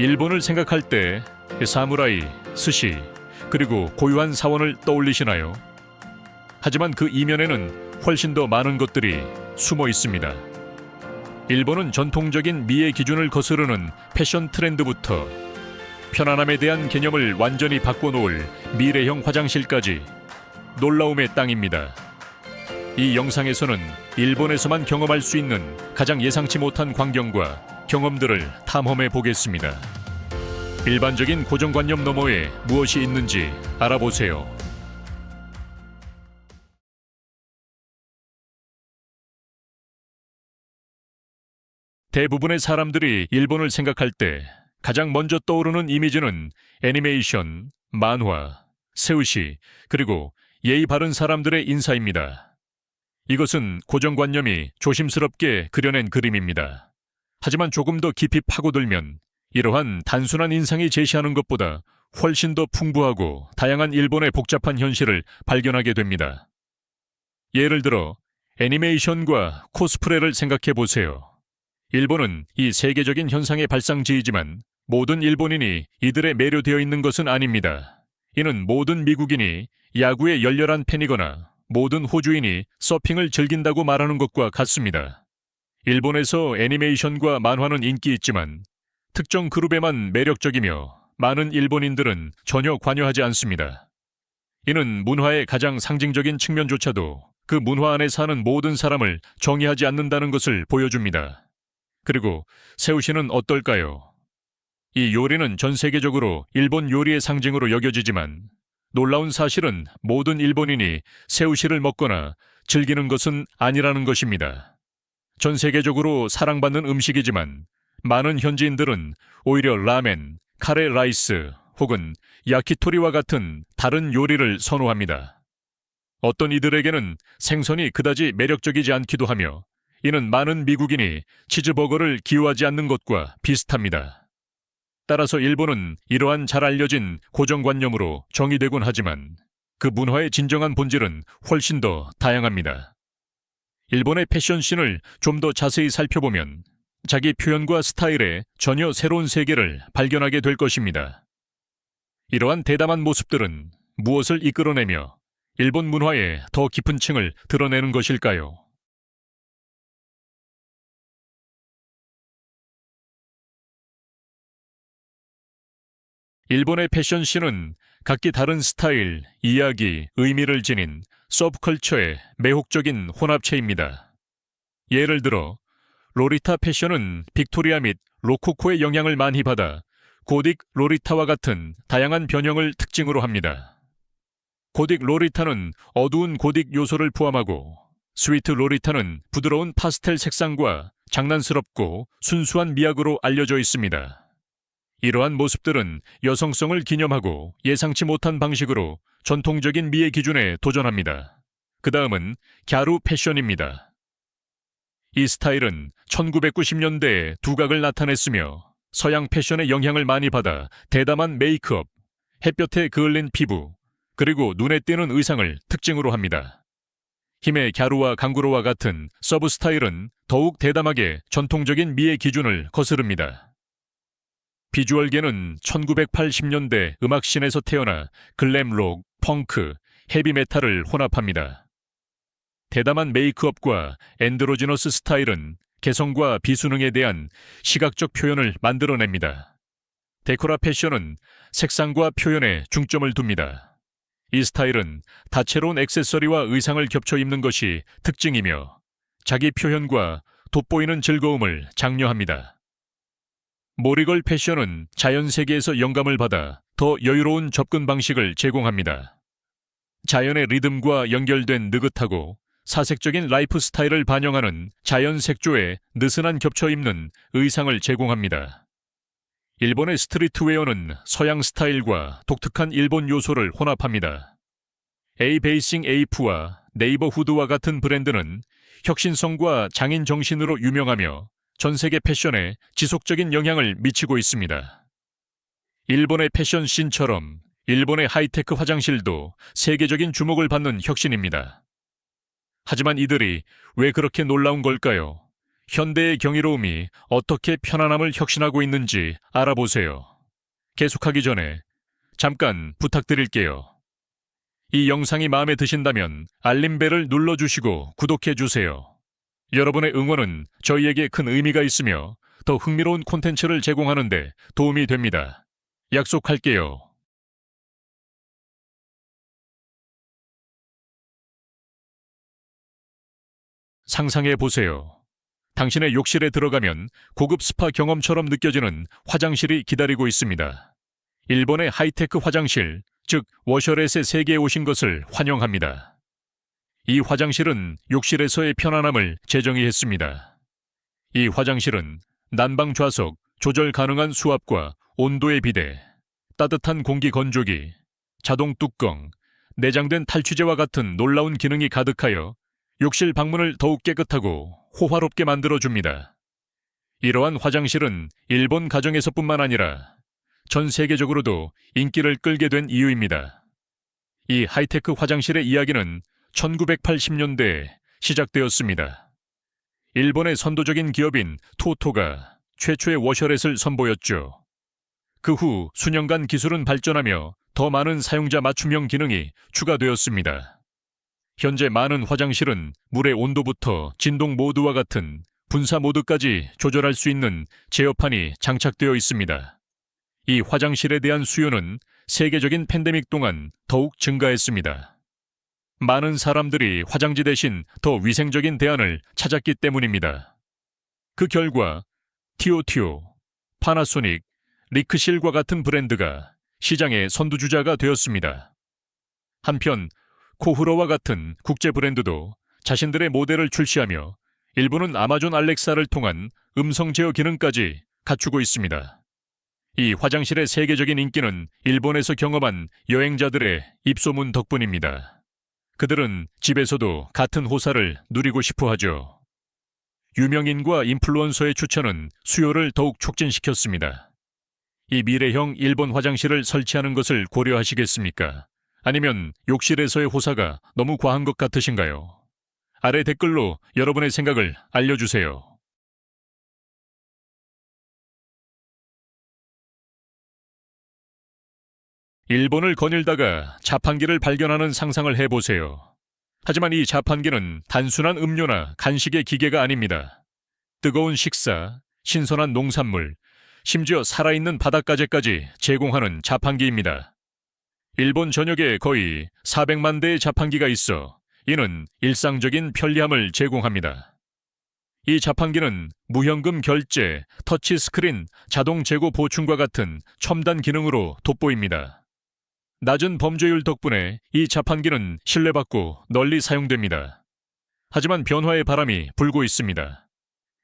일본을 생각할 때 사무라이, 스시, 그리고 고유한 사원을 떠올리시나요? 하지만 그 이면에는 훨씬 더 많은 것들이 숨어 있습니다. 일본은 전통적인 미의 기준을 거스르는 패션 트렌드부터 편안함에 대한 개념을 완전히 바꿔놓을 미래형 화장실까지 놀라움의 땅입니다. 이 영상에서는 일본에서만 경험할 수 있는 가장 예상치 못한 광경과 경험들을 탐험해 보겠습니다. 일반적인 고정관념 너머에 무엇이 있는지 알아보세요. 대부분의 사람들이 일본을 생각할 때 가장 먼저 떠오르는 이미지는 애니메이션, 만화, 세우시, 그리고 예의 바른 사람들의 인사입니다. 이것은 고정관념이 조심스럽게 그려낸 그림입니다. 하지만 조금 더 깊이 파고들면 이러한 단순한 인상이 제시하는 것보다 훨씬 더 풍부하고 다양한 일본의 복잡한 현실을 발견하게 됩니다. 예를 들어 애니메이션과 코스프레를 생각해 보세요. 일본은 이 세계적인 현상의 발상지이지만 모든 일본인이 이들에 매료되어 있는 것은 아닙니다. 이는 모든 미국인이 야구에 열렬한 팬이거나 모든 호주인이 서핑을 즐긴다고 말하는 것과 같습니다. 일본에서 애니메이션과 만화는 인기 있지만 특정 그룹에만 매력적이며 많은 일본인들은 전혀 관여하지 않습니다. 이는 문화의 가장 상징적인 측면조차도 그 문화 안에 사는 모든 사람을 정의하지 않는다는 것을 보여줍니다. 그리고 세우시는 어떨까요? 이 요리는 전 세계적으로 일본 요리의 상징으로 여겨지지만 놀라운 사실은 모든 일본인이 세우시를 먹거나 즐기는 것은 아니라는 것입니다. 전 세계적으로 사랑받는 음식이지만 많은 현지인들은 오히려 라멘, 카레 라이스 혹은 야키토리와 같은 다른 요리를 선호합니다. 어떤 이들에게는 생선이 그다지 매력적이지 않기도 하며 이는 많은 미국인이 치즈버거를 기호하지 않는 것과 비슷합니다. 따라서 일본은 이러한 잘 알려진 고정관념으로 정의되곤 하지만 그 문화의 진정한 본질은 훨씬 더 다양합니다. 일본의 패션씬을 좀 더 자세히 살펴보면 자기 표현과 스타일의 전혀 새로운 세계를 발견하게 될 것입니다. 이러한 대담한 모습들은 무엇을 이끌어내며 일본 문화의 더 깊은 층을 드러내는 것일까요? 일본의 패션씬은 각기 다른 스타일, 이야기, 의미를 지닌 서브컬처의 매혹적인 혼합체입니다. 예를 들어 로리타 패션은 빅토리아 및 로코코의 영향을 많이 받아 고딕 로리타와 같은 다양한 변형을 특징으로 합니다. 고딕 로리타는 어두운 고딕 요소를 포함하고 스위트 로리타는 부드러운 파스텔 색상과 장난스럽고 순수한 미학으로 알려져 있습니다. 이러한 모습들은 여성성을 기념하고 예상치 못한 방식으로 전통적인 미의 기준에 도전합니다. 그 다음은 갸루 패션입니다. 이 스타일은 1990년대에 두각을 나타냈으며 서양 패션의 영향을 많이 받아 대담한 메이크업, 햇볕에 그을린 피부, 그리고 눈에 띄는 의상을 특징으로 합니다. 힘의 갸루와 강구로와 같은 서브 스타일은 더욱 대담하게 전통적인 미의 기준을 거스릅니다. 비주얼계는 1980년대 음악씬에서 태어나 글램록, 펑크, 헤비메탈을 혼합합니다. 대담한 메이크업과 엔드로지너스 스타일은 개성과 비수능에 대한 시각적 표현을 만들어냅니다. 데코라 패션은 색상과 표현에 중점을 둡니다. 이 스타일은 다채로운 액세서리와 의상을 겹쳐 입는 것이 특징이며 자기 표현과 돋보이는 즐거움을 장려합니다. 모리걸 패션은 자연 세계에서 영감을 받아 더 여유로운 접근 방식을 제공합니다. 자연의 리듬과 연결된 느긋하고 사색적인 라이프 스타일을 반영하는 자연 색조에 느슨한 겹쳐 입는 의상을 제공합니다. 일본의 스트리트웨어는 서양 스타일과 독특한 일본 요소를 혼합합니다. 에이베이싱 에이프와 네이버후드와 같은 브랜드는 혁신성과 장인 정신으로 유명하며 전 세계 패션에 지속적인 영향을 미치고 있습니다. 일본의 패션 씬처럼 일본의 하이테크 화장실도 세계적인 주목을 받는 혁신입니다. 하지만 이들이 왜 그렇게 놀라운 걸까요? 현대의 경이로움이 어떻게 편안함을 혁신하고 있는지 알아보세요. 계속하기 전에 잠깐 부탁드릴게요. 이 영상이 마음에 드신다면 알림벨을 눌러주시고 구독해주세요. 여러분의 응원은 저희에게 큰 의미가 있으며 더 흥미로운 콘텐츠를 제공하는 데 도움이 됩니다. 약속할게요. 상상해 보세요. 당신의 욕실에 들어가면 고급 스파 경험처럼 느껴지는 화장실이 기다리고 있습니다. 일본의 하이테크 화장실, 즉 워셔렛의 세계에 오신 것을 환영합니다. 이 화장실은 욕실에서의 편안함을 재정의했습니다. 이 화장실은 난방 좌석, 조절 가능한 수압과 온도의 비대, 따뜻한 공기 건조기, 자동 뚜껑, 내장된 탈취제와 같은 놀라운 기능이 가득하여 욕실 방문을 더욱 깨끗하고 호화롭게 만들어줍니다. 이러한 화장실은 일본 가정에서뿐만 아니라 전 세계적으로도 인기를 끌게 된 이유입니다. 이 하이테크 화장실의 이야기는 1980년대에 시작되었습니다. 일본의 선도적인 기업인 토토가 최초의 워셔렛을 선보였죠. 그 후 수년간 기술은 발전하며 더 많은 사용자 맞춤형 기능이 추가되었습니다. 현재 많은 화장실은 물의 온도부터 진동 모드와 같은 분사 모드까지 조절할 수 있는 제어판이 장착되어 있습니다. 이 화장실에 대한 수요는 세계적인 팬데믹 동안 더욱 증가했습니다. 많은 사람들이 화장지 대신 더 위생적인 대안을 찾았기 때문입니다. 그 결과 티오티오, 파나소닉, 리크실과 같은 브랜드가 시장의 선두주자가 되었습니다. 한편 코후로와 같은 국제 브랜드도 자신들의 모델을 출시하며 일부는 아마존 알렉사를 통한 음성 제어 기능까지 갖추고 있습니다. 이 화장실의 세계적인 인기는 일본에서 경험한 여행자들의 입소문 덕분입니다. 그들은 집에서도 같은 호사를 누리고 싶어 하죠. 유명인과 인플루언서의 추천은 수요를 더욱 촉진시켰습니다. 이 미래형 일본 화장실을 설치하는 것을 고려하시겠습니까? 아니면 욕실에서의 호사가 너무 과한 것 같으신가요? 아래 댓글로 여러분의 생각을 알려주세요. 일본을 거닐다가 자판기를 발견하는 상상을 해보세요. 하지만 이 자판기는 단순한 음료나 간식의 기계가 아닙니다. 뜨거운 식사, 신선한 농산물, 심지어 살아있는 바닷가재까지 제공하는 자판기입니다. 일본 전역에 거의 400만 대의 자판기가 있어 이는 일상적인 편리함을 제공합니다. 이 자판기는 무현금 결제, 터치스크린, 자동 재고 보충과 같은 첨단 기능으로 돋보입니다. 낮은 범죄율 덕분에 이 자판기는 신뢰받고 널리 사용됩니다. 하지만 변화의 바람이 불고 있습니다.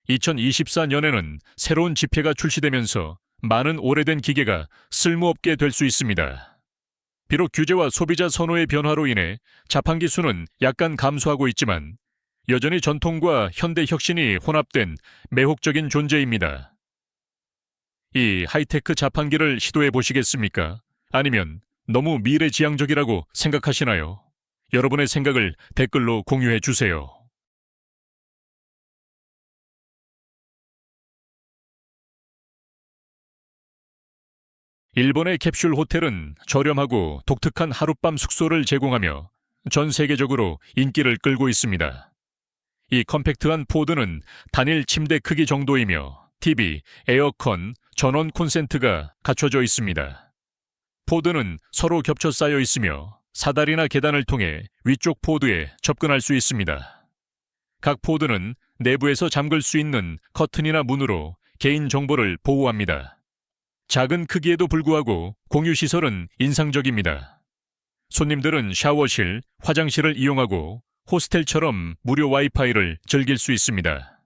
2024년에는 새로운 지폐가 출시되면서 많은 오래된 기계가 쓸모없게 될 수 있습니다. 비록 규제와 소비자 선호의 변화로 인해 자판기 수는 약간 감소하고 있지만 여전히 전통과 현대 혁신이 혼합된 매혹적인 존재입니다. 이 하이테크 자판기를 시도해 보시겠습니까? 아니면 너무 미래지향적이라고 생각하시나요? 여러분의 생각을 댓글로 공유해 주세요. 일본의 캡슐 호텔은 저렴하고 독특한 하룻밤 숙소를 제공하며 전 세계적으로 인기를 끌고 있습니다. 이 컴팩트한 포드는 단일 침대 크기 정도이며 TV, 에어컨, 전원 콘센트가 갖춰져 있습니다. 포드는 서로 겹쳐 쌓여 있으며 사다리나 계단을 통해 위쪽 포드에 접근할 수 있습니다. 각 포드는 내부에서 잠글 수 있는 커튼이나 문으로 개인 정보를 보호합니다. 작은 크기에도 불구하고 공유시설은 인상적입니다. 손님들은 샤워실, 화장실을 이용하고 호스텔처럼 무료 와이파이를 즐길 수 있습니다.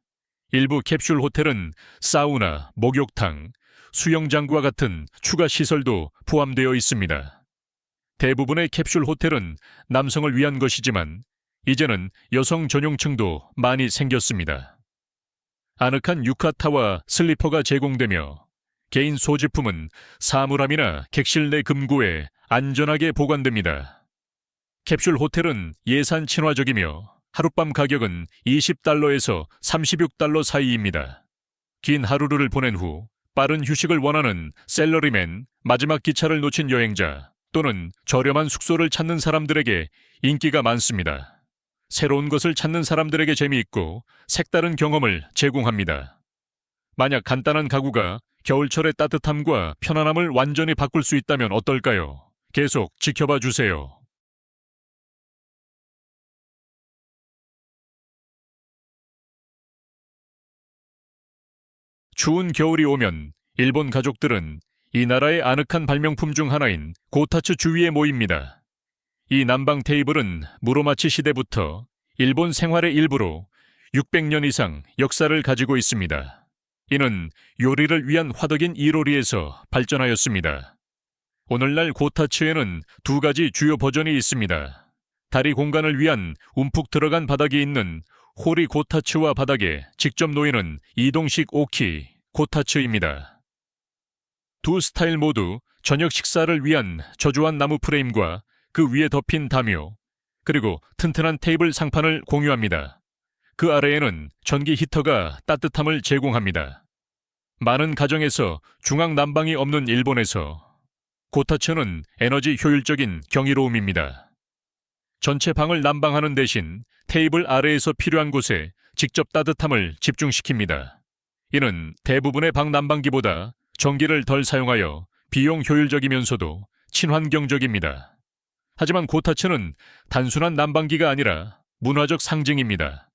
일부 캡슐 호텔은 사우나, 목욕탕, 수영장과 같은 추가 시설도 포함되어 있습니다. 대부분의 캡슐 호텔은 남성을 위한 것이지만 이제는 여성 전용층도 많이 생겼습니다. 아늑한 유카타와 슬리퍼가 제공되며 개인 소지품은 사물함이나 객실 내 금고에 안전하게 보관됩니다. 캡슐 호텔은 예산 친화적이며 하룻밤 가격은 $20에서 $36 사이입니다. 긴 하루를 보낸 후 빠른 휴식을 원하는 셀러리맨, 마지막 기차를 놓친 여행자 또는 저렴한 숙소를 찾는 사람들에게 인기가 많습니다. 새로운 것을 찾는 사람들에게 재미있고 색다른 경험을 제공합니다. 만약 간단한 가구가 겨울철의 따뜻함과 편안함을 완전히 바꿀 수 있다면 어떨까요? 계속 지켜봐 주세요. 추운 겨울이 오면 일본 가족들은 이 나라의 아늑한 발명품 중 하나인 고타츠 주위에 모입니다. 이 난방 테이블은 무로마치 시대부터 일본 생활의 일부로 600년 이상 역사를 가지고 있습니다. 이는 요리를 위한 화덕인 이로리에서 발전하였습니다. 오늘날 고타츠에는 두 가지 주요 버전이 있습니다. 다리 공간을 위한 움푹 들어간 바닥이 있는 호리 고타츠와 바닥에 직접 놓이는 이동식 오키 고타츠입니다. 두 스타일 모두 저녁 식사를 위한 저조한 나무 프레임과 그 위에 덮인 담요, 그리고 튼튼한 테이블 상판을 공유합니다. 그 아래에는 전기 히터가 따뜻함을 제공합니다. 많은 가정에서 중앙 난방이 없는 일본에서 고타츠는 에너지 효율적인 경이로움입니다. 전체 방을 난방하는 대신 테이블 아래에서 필요한 곳에 직접 따뜻함을 집중시킵니다. 이는 대부분의 방 난방기보다 전기를 덜 사용하여 비용 효율적이면서도 친환경적입니다. 하지만 고타츠는 단순한 난방기가 아니라 문화적 상징입니다.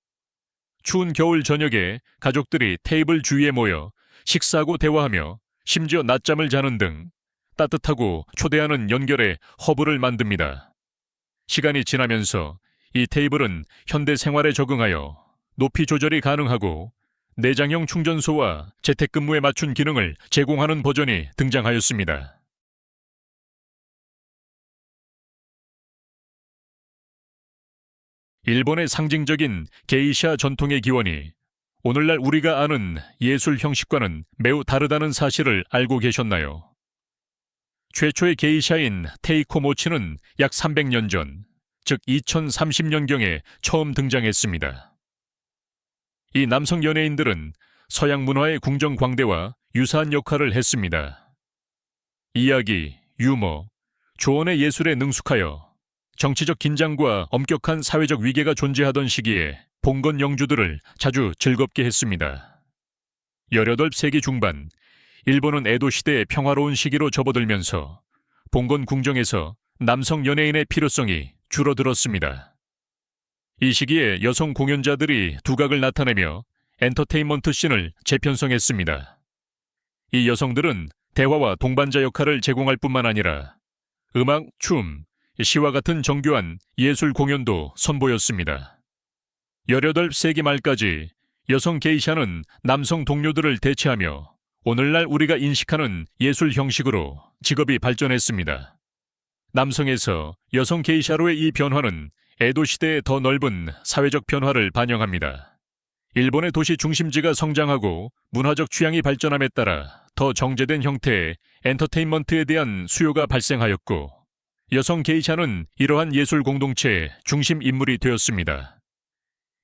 추운 겨울 저녁에 가족들이 테이블 주위에 모여 식사하고 대화하며 심지어 낮잠을 자는 등 따뜻하고 초대하는 연결의 허브를 만듭니다. 시간이 지나면서 이 테이블은 현대 생활에 적응하여 높이 조절이 가능하고 내장형 충전소와 재택근무에 맞춘 기능을 제공하는 버전이 등장하였습니다. 일본의 상징적인 게이샤 전통의 기원이 오늘날 우리가 아는 예술 형식과는 매우 다르다는 사실을 알고 계셨나요? 최초의 게이샤인 테이코 모치는 약 300년 전, 즉 2030년경에 처음 등장했습니다. 이 남성 연예인들은 서양 문화의 궁정 광대와 유사한 역할을 했습니다. 이야기, 유머, 조언의 예술에 능숙하여 정치적 긴장과 엄격한 사회적 위계가 존재하던 시기에 봉건 영주들을 자주 즐겁게 했습니다. 18세기 중반, 일본은 에도 시대의 평화로운 시기로 접어들면서 봉건 궁정에서 남성 연예인의 필요성이 줄어들었습니다. 이 시기에 여성 공연자들이 두각을 나타내며 엔터테인먼트 씬을 재편성했습니다. 이 여성들은 대화와 동반자 역할을 제공할 뿐만 아니라 음악, 춤, 시와 같은 정교한 예술 공연도 선보였습니다. 18세기 말까지 여성 게이샤는 남성 동료들을 대체하며 오늘날 우리가 인식하는 예술 형식으로 직업이 발전했습니다. 남성에서 여성 게이샤로의 이 변화는 에도 시대의 더 넓은 사회적 변화를 반영합니다. 일본의 도시 중심지가 성장하고 문화적 취향이 발전함에 따라 더 정제된 형태의 엔터테인먼트에 대한 수요가 발생하였고, 여성 게이샤는 이러한 예술 공동체의 중심 인물이 되었습니다.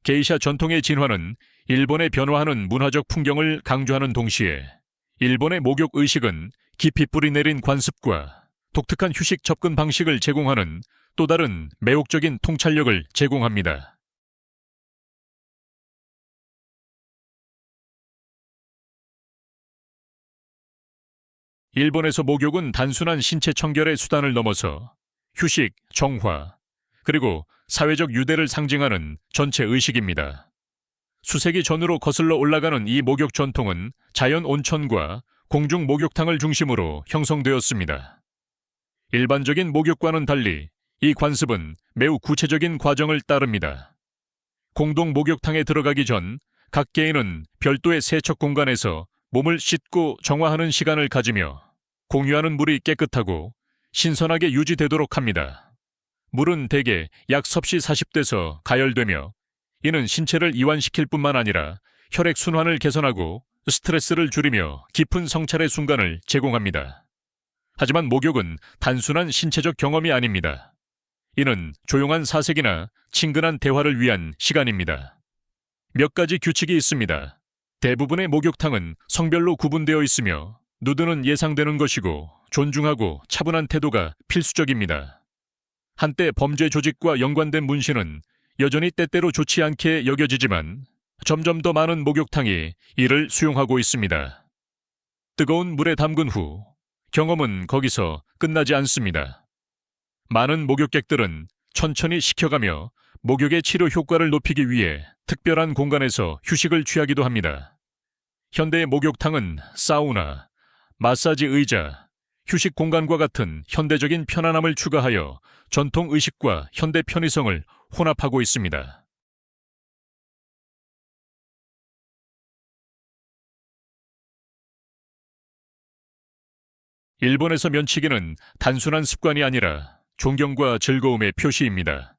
게이샤 전통의 진화는 일본의 변화하는 문화적 풍경을 강조하는 동시에 일본의 목욕 의식은 깊이 뿌리내린 관습과 독특한 휴식 접근 방식을 제공하는 또 다른 매혹적인 통찰력을 제공합니다. 일본에서 목욕은 단순한 신체 청결의 수단을 넘어서 휴식, 정화, 그리고 사회적 유대를 상징하는 전체 의식입니다. 수세기 전으로 거슬러 올라가는 이 목욕 전통은 자연 온천과 공중 목욕탕을 중심으로 형성되었습니다. 일반적인 목욕과는 달리 이 관습은 매우 구체적인 과정을 따릅니다. 공동 목욕탕에 들어가기 전 각 개인은 별도의 세척 공간에서 몸을 씻고 정화하는 시간을 가지며 공유하는 물이 깨끗하고 신선하게 유지되도록 합니다. 물은 대개 약 섭씨 40도에서 가열되며 이는 신체를 이완시킬 뿐만 아니라 혈액 순환을 개선하고 스트레스를 줄이며 깊은 성찰의 순간을 제공합니다. 하지만 목욕은 단순한 신체적 경험이 아닙니다. 이는 조용한 사색이나 친근한 대화를 위한 시간입니다. 몇 가지 규칙이 있습니다. 대부분의 목욕탕은 성별로 구분되어 있으며 누드는 예상되는 것이고 존중하고 차분한 태도가 필수적입니다. 한때 범죄 조직과 연관된 문신은 여전히 때때로 좋지 않게 여겨지지만 점점 더 많은 목욕탕이 이를 수용하고 있습니다. 뜨거운 물에 담근 후 경험은 거기서 끝나지 않습니다. 많은 목욕객들은 천천히 식혀가며 목욕의 치료 효과를 높이기 위해 특별한 공간에서 휴식을 취하기도 합니다. 현대의 목욕탕은 사우나, 마사지 의자, 휴식 공간과 같은 현대적인 편안함을 추가하여 전통 의식과 현대 편의성을 혼합하고 있습니다. 일본에서 면치기는 단순한 습관이 아니라 존경과 즐거움의 표시입니다.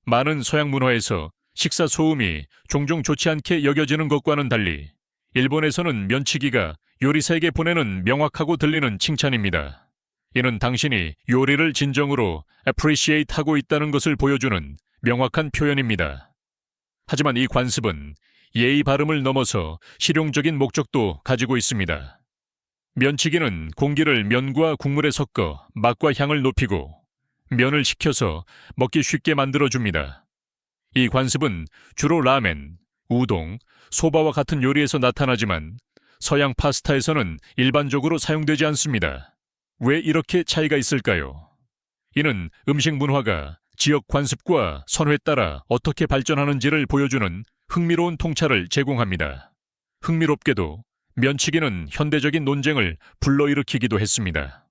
많은 서양 문화에서 식사 소음이 종종 좋지 않게 여겨지는 것과는 달리 일본에서는 면치기가 요리사에게 보내는 명확하고 들리는 칭찬입니다. 이는 당신이 요리를 진정으로 appreciate 하고 있다는 것을 보여주는 명확한 표현입니다. 하지만 이 관습은 예의 발음을 넘어서 실용적인 목적도 가지고 있습니다. 면치기는 공기를 면과 국물에 섞어 맛과 향을 높이고 면을 식혀서 먹기 쉽게 만들어줍니다. 이 관습은 주로 라멘, 우동, 소바와 같은 요리에서 나타나지만 서양 파스타에서는 일반적으로 사용되지 않습니다. 왜 이렇게 차이가 있을까요? 이는 음식 문화가 지역 관습과 선호에 따라 어떻게 발전하는지를 보여주는 흥미로운 통찰을 제공합니다. 흥미롭게도 면치기는 현대적인 논쟁을 불러일으키기도 했습니다.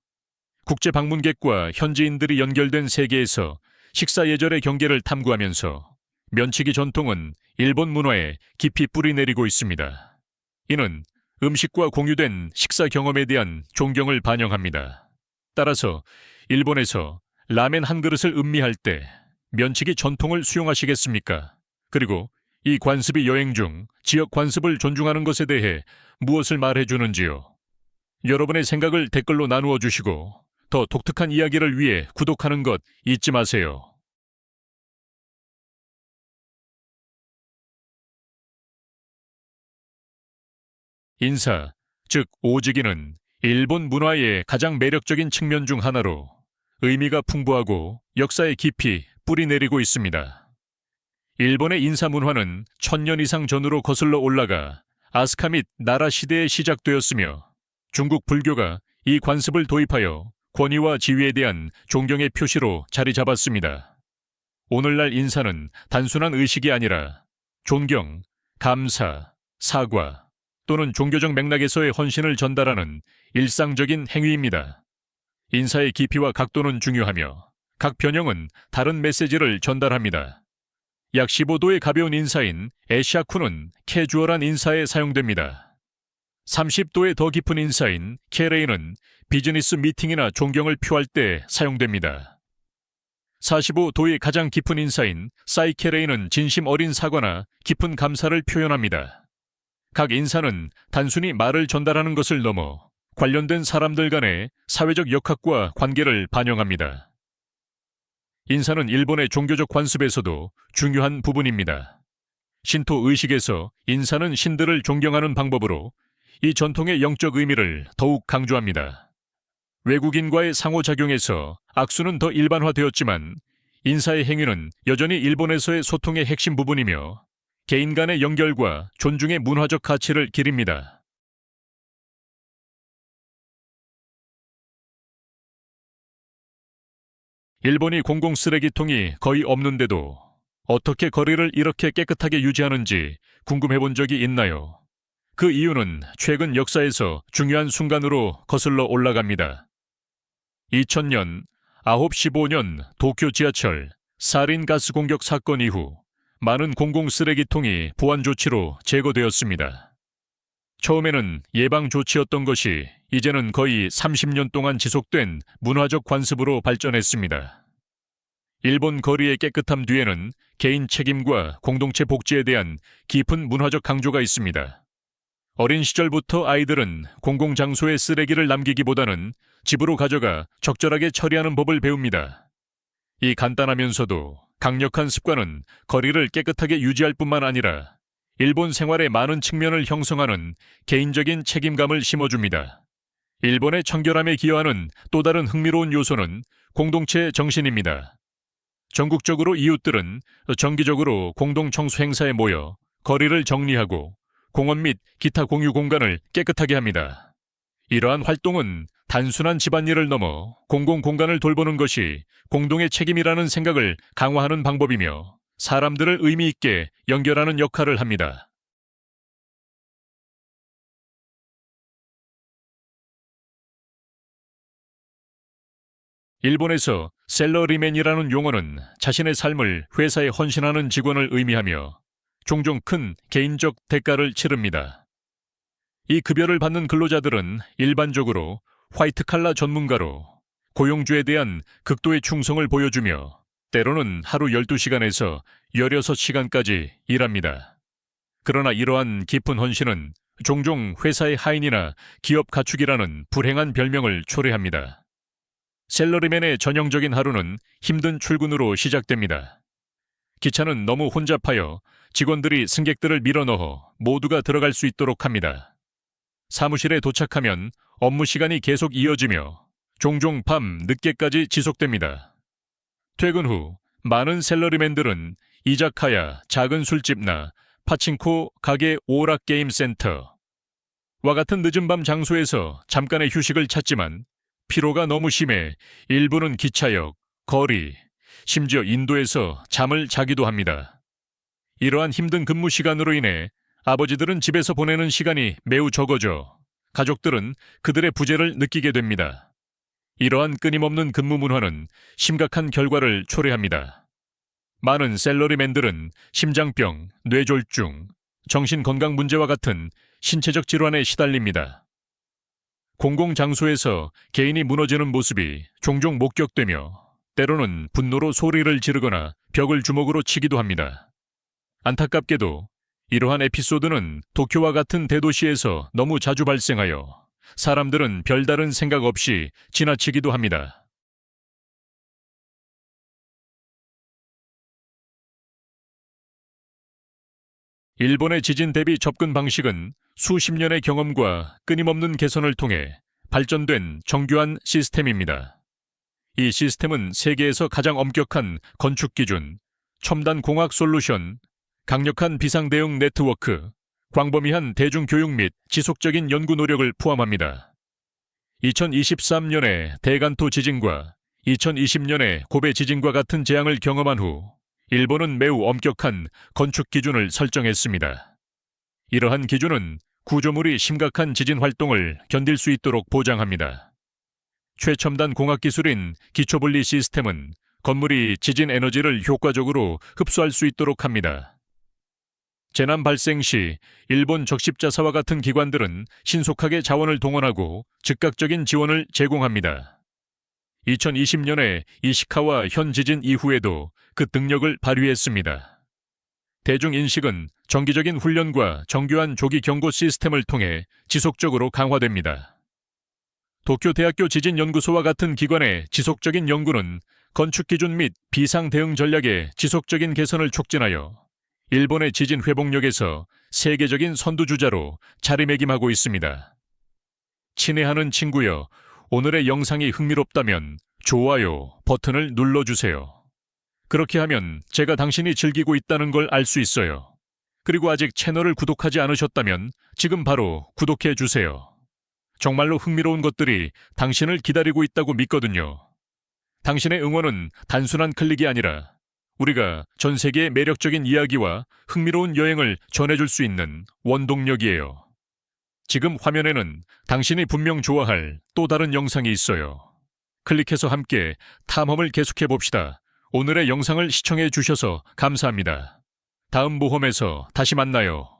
국제방문객과 현지인들이 연결된 세계에서 식사 예절의 경계를 탐구하면서 면치기 전통은 일본 문화에 깊이 뿌리내리고 있습니다. 이는 음식과 공유된 식사 경험에 대한 존경을 반영합니다. 따라서 일본에서 라멘 한 그릇을 음미할 때 면치기 전통을 수용하시겠습니까? 그리고 이 관습이 여행 중 지역 관습을 존중하는 것에 대해 무엇을 말해주는지요? 여러분의 생각을 댓글로 나누어 주시고 더 독특한 이야기를 위해 구독하는 것 잊지 마세요. 인사, 즉 오지기는 일본 문화의 가장 매력적인 측면 중 하나로 의미가 풍부하고 역사에 깊이 뿌리내리고 있습니다. 일본의 인사 문화는 1000년 이상 전으로 거슬러 올라가 아스카 및 나라 시대에 시작되었으며 중국 불교가 이 관습을 도입하여 권위와 지위에 대한 존경의 표시로 자리 잡았습니다. 오늘날 인사는 단순한 의식이 아니라 존경, 감사, 사과 또는 종교적 맥락에서의 헌신을 전달하는 일상적인 행위입니다. 인사의 깊이와 각도는 중요하며 각 변형은 다른 메시지를 전달합니다. 약 15도의 가벼운 인사인 에샤쿠는 캐주얼한 인사에 사용됩니다. 30도의 더 깊은 인사인 케레이는 비즈니스 미팅이나 존경을 표할 때 사용됩니다. 45도의 가장 깊은 인사인 사이케레이는 진심 어린 사과나 깊은 감사를 표현합니다. 각 인사는 단순히 말을 전달하는 것을 넘어 관련된 사람들 간의 사회적 역학과 관계를 반영합니다. 인사는 일본의 종교적 관습에서도 중요한 부분입니다. 신토 의식에서 인사는 신들을 존경하는 방법으로 이 전통의 영적 의미를 더욱 강조합니다. 외국인과의 상호작용에서 악수는 더 일반화되었지만 인사의 행위는 여전히 일본에서의 소통의 핵심 부분이며 개인 간의 연결과 존중의 문화적 가치를 기립니다. 일본이 공공 쓰레기통이 거의 없는데도 어떻게 거리를 이렇게 깨끗하게 유지하는지 궁금해 본 적이 있나요? 그 이유는 최근 역사에서 중요한 순간으로 거슬러 올라갑니다. 2000년 9시 15년 도쿄 지하철 살인 가스 공격 사건 이후 많은 공공 쓰레기통이 보안 조치로 제거되었습니다. 처음에는 예방 조치였던 것이 이제는 거의 30년 동안 지속된 문화적 관습으로 발전했습니다. 일본 거리의 깨끗함 뒤에는 개인 책임과 공동체 복지에 대한 깊은 문화적 강조가 있습니다. 어린 시절부터 아이들은 공공장소에 쓰레기를 남기기보다는 집으로 가져가 적절하게 처리하는 법을 배웁니다. 이 간단하면서도 강력한 습관은 거리를 깨끗하게 유지할 뿐만 아니라 일본 생활의 많은 측면을 형성하는 개인적인 책임감을 심어줍니다. 일본의 청결함에 기여하는 또 다른 흥미로운 요소는 공동체 정신입니다. 전국적으로 이웃들은 정기적으로 공동 청소 행사에 모여 거리를 정리하고 공원 및 기타 공유 공간을 깨끗하게 합니다. 이러한 활동은 단순한 집안일을 넘어 공공공간을 돌보는 것이 공동의 책임이라는 생각을 강화하는 방법이며 사람들을 의미 있게 연결하는 역할을 합니다. 일본에서 셀러리맨이라는 용어는 자신의 삶을 회사에 헌신하는 직원을 의미하며 종종 큰 개인적 대가를 치릅니다. 이 급여를 받는 근로자들은 일반적으로 화이트 칼라 전문가로 고용주에 대한 극도의 충성을 보여주며 때로는 하루 12시간에서 16시간까지 일합니다. 그러나 이러한 깊은 헌신은 종종 회사의 하인이나 기업 가축이라는 불행한 별명을 초래합니다. 셀러리맨의 전형적인 하루는 힘든 출근으로 시작됩니다. 기차는 너무 혼잡하여 직원들이 승객들을 밀어넣어 모두가 들어갈 수 있도록 합니다. 사무실에 도착하면 업무 시간이 계속 이어지며 종종 밤 늦게까지 지속됩니다. 퇴근 후 많은 셀러리맨들은 이자카야, 작은 술집나 파친코 가게 오락게임 센터와 같은 늦은 밤 장소에서 잠깐의 휴식을 찾지만 피로가 너무 심해 일부는 기차역, 거리, 심지어 인도에서 잠을 자기도 합니다. 이러한 힘든 근무 시간으로 인해 아버지들은 집에서 보내는 시간이 매우 적어져 가족들은 그들의 부재를 느끼게 됩니다. 이러한 끊임없는 근무 문화는 심각한 결과를 초래합니다. 많은 셀러리맨들은 심장병, 뇌졸중, 정신건강 문제와 같은 신체적 질환에 시달립니다. 공공장소에서 개인이 무너지는 모습이 종종 목격되며 때로는 분노로 소리를 지르거나 벽을 주먹으로 치기도 합니다. 안타깝게도 이러한 에피소드는 도쿄와 같은 대도시에서 너무 자주 발생하여 사람들은 별다른 생각 없이 지나치기도 합니다. 일본의 지진 대비 접근 방식은 수십 년의 경험과 끊임없는 개선을 통해 발전된 정교한 시스템입니다. 이 시스템은 세계에서 가장 엄격한 건축 기준, 첨단 공학 솔루션, 강력한 비상 대응 네트워크, 광범위한 대중교육 및 지속적인 연구 노력을 포함합니다. 2023년의 대간토 지진과 2020년의 고베 지진과 같은 재앙을 경험한 후 일본은 매우 엄격한 건축 기준을 설정했습니다. 이러한 기준은 구조물이 심각한 지진 활동을 견딜 수 있도록 보장합니다. 최첨단 공학 기술인 기초분리 시스템은 건물이 지진 에너지를 효과적으로 흡수할 수 있도록 합니다. 재난 발생 시 일본 적십자사와 같은 기관들은 신속하게 자원을 동원하고 즉각적인 지원을 제공합니다. 2020년에 이시카와 현 지진 이후에도 그 능력을 발휘했습니다. 대중인식은 정기적인 훈련과 정교한 조기 경고 시스템을 통해 지속적으로 강화됩니다. 도쿄대학교 지진연구소와 같은 기관의 지속적인 연구는 건축 기준 및 비상 대응 전략의 지속적인 개선을 촉진하여 일본의 지진 회복력에서 세계적인 선두주자로 자리매김하고 있습니다. 친애하는 친구여, 오늘의 영상이 흥미롭다면 좋아요 버튼을 눌러주세요. 그렇게 하면 제가 당신이 즐기고 있다는 걸 알 수 있어요. 그리고 아직 채널을 구독하지 않으셨다면 지금 바로 구독해 주세요. 정말로 흥미로운 것들이 당신을 기다리고 있다고 믿거든요. 당신의 응원은 단순한 클릭이 아니라 우리가 전 세계의 매력적인 이야기와 흥미로운 여행을 전해줄 수 있는 원동력이에요. 지금 화면에는 당신이 분명 좋아할 또 다른 영상이 있어요. 클릭해서 함께 탐험을 계속해 봅시다. 오늘의 영상을 시청해 주셔서 감사합니다. 다음 모험에서 다시 만나요.